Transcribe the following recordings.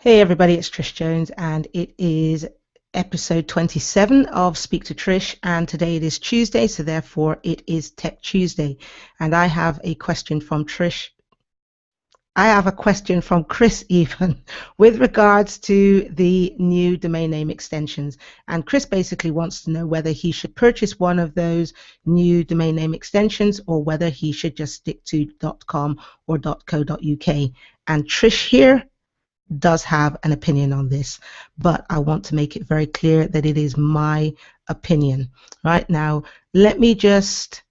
Hey everybody, it's Trish Jones and it is episode 27 of Speak to Trish, and today it is Tuesday, so therefore it is Tech Tuesday. And I have a question from Trish. I have a question from Chris even with regards to the new domain name extensions. And Chris basically wants to know whether he should purchase one of those new domain name extensions or whether he should just stick to .com or .co.uk. And Trish here does have an opinion on this, but I want to make it very clear that it is my opinion. Right now, let me just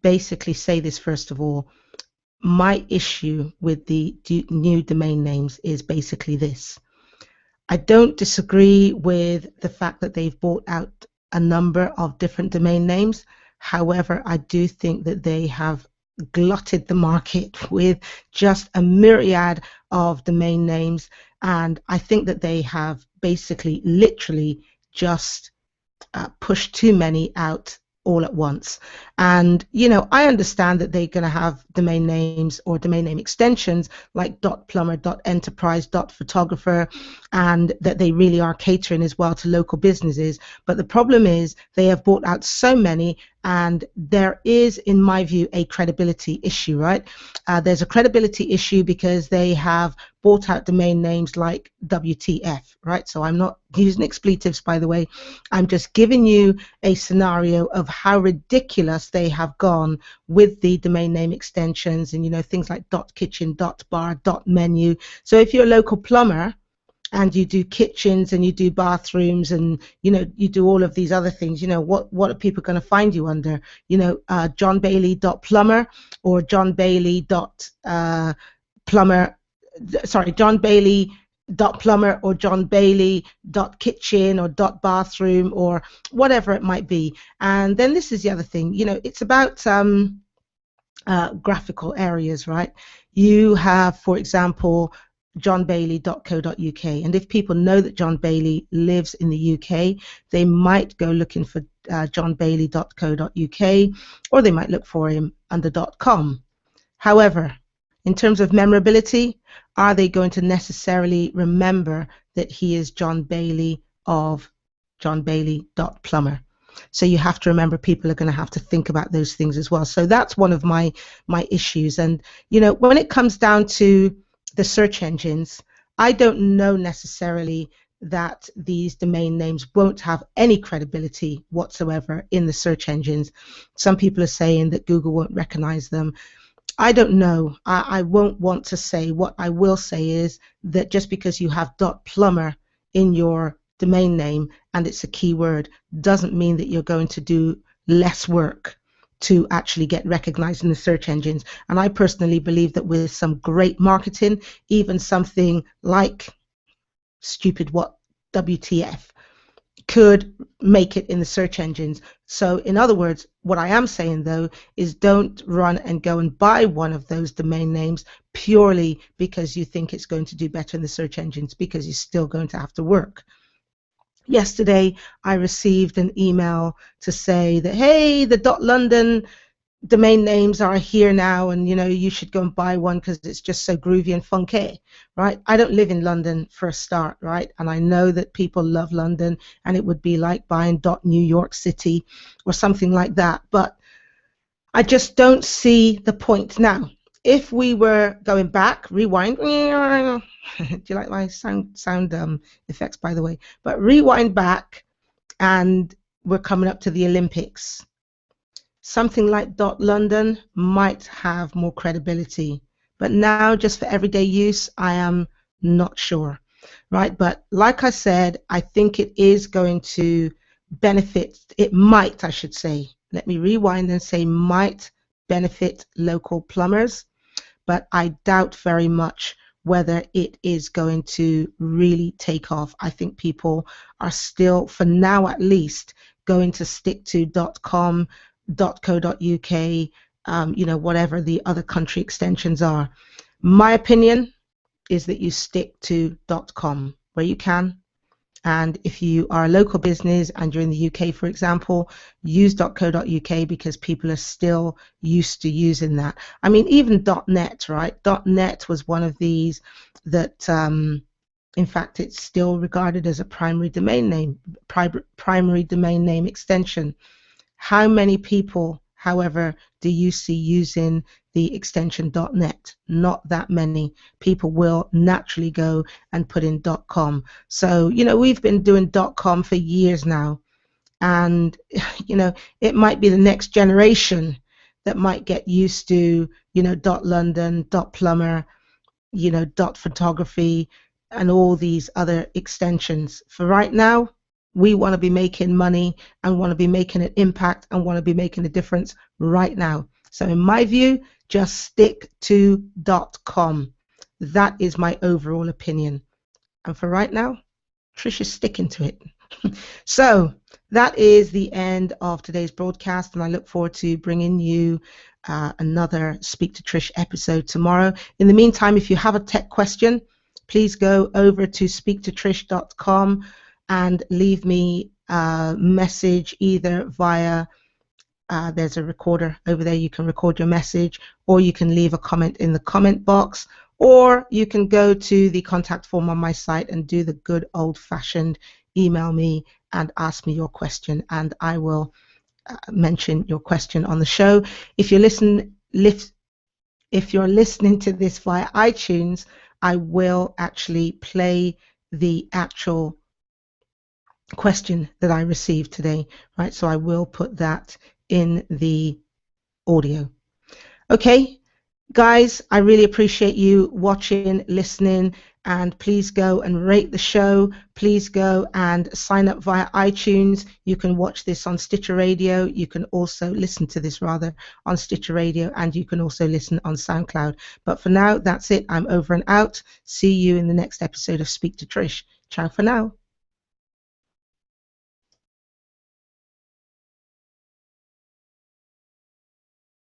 basically say this first of all. My issue with the new domain names is basically this. I don't disagree with the fact that they've bought out a number of different domain names. However, I do think that they have glutted the market with just a myriad of domain names, and I think that they have basically literally just pushed too many out all at once. And I understand that they're going to have domain names or domain name extensions like .plumber, .enterprise, .photographer, and that they really are catering as well to local businesses. But the problem is they have bought out so many, and there is, in my view, a credibility issue, right? There's a credibility issue because they have bought out domain names like WTF, right? So I'm not using expletives, by the way. I'm just giving you a scenario of how ridiculous they have gone with the domain name extensions and, things like .kitchen, .bar, .menu. So if you're a local plumber and you do kitchens and you do bathrooms and you do all of these other things, what are people going to find you under? John Bailey .plumber or John Bailey .plumber, sorry, John Bailey .plumber or John Bailey .kitchen or .bathroom or whatever it might be. And then this is the other thing, it's about graphical areas, right? You have, for example, johnbailey.co.uk, and if people know that John Bailey lives in the UK, they might go looking for johnbailey.co.uk, or they might look for him under .com. However, in terms of memorability, are they going to necessarily remember that he is John Bailey of johnbailey.plumber? So you have to remember, people are going to have to think about those things as well. So that's one of my issues. And when it comes down to the search engines, I don't know necessarily that these domain names won't have any credibility whatsoever in the search engines. Some people are saying that Google won't recognize them. I don't know. I won't want to say. What I will say is that just because you have .plumber in your domain name and it's a keyword doesn't mean that you're going to do less work to actually get recognized in the search engines. And I personally believe that with some great marketing, even something like WTF could make it in the search engines. So in other words, what I am saying though is don't run and go and buy one of those domain names purely because you think it's going to do better in the search engines, because you're still going to have to work. Yesterday, I received an email to say that, hey, the .london domain names are here now, and you should go and buy one because it's just so groovy and funky, right? I don't live in London for a start, right? And I know that people love London, and it would be like buying .New York City or something like that. But I just don't see the point. Now, if we were going back, rewind, do you like my sound effects, by the way? But rewind back, and we're coming up to the Olympics. Something like .london might have more credibility, but now just for everyday use, I am not sure, right? But like I said, I think it is going to benefit, it might, I should say, let me rewind and say might benefit local plumbers, but I doubt very much whether it is going to really take off. I think people are still, for now at least, going to stick to .com, .co.uk, whatever the other country extensions are. My opinion is that you stick to .com where you can, and if you are a local business and you're in the UK, for example, use .co.uk because people are still used to using that. I mean, even .net, right? .net was one of these that In fact, it's still regarded as a primary domain name, primary domain name extension. How many people, however, do you see using the extension .net? Not that many. People will naturally go and put in .com. So, we've been doing .com for years now. And, it might be the next generation that might get used to, .london, .plumber, .photography, and all these other extensions. For right now, we want to be making money and want to be making an impact and want to be making a difference right now. So in my view, just stick to .com. That is my overall opinion. And for right now, Trish is sticking to it. So that is the end of today's broadcast, and I look forward to bringing you another Speak to Trish episode tomorrow. In the meantime, if you have a tech question, please go over to speaktotrish.com and leave me a message either via there's a recorder over there. You can record your message, or you can leave a comment in the comment box, or you can go to the contact form on my site and do the good old-fashioned email me and ask me your question, and I will mention your question on the show. If you're listening to this via iTunes, I will actually play the actual question that I received today, right? So I will put that in the audio. Okay, guys, I really appreciate you watching, listening, and please go and rate the show. Please go and sign up via iTunes. You can watch this on Stitcher Radio. You can also listen to this on Stitcher Radio, and you can also listen on SoundCloud. But for now, that's it. I'm over and out. See you in the next episode of Speak to Trish. Ciao for now.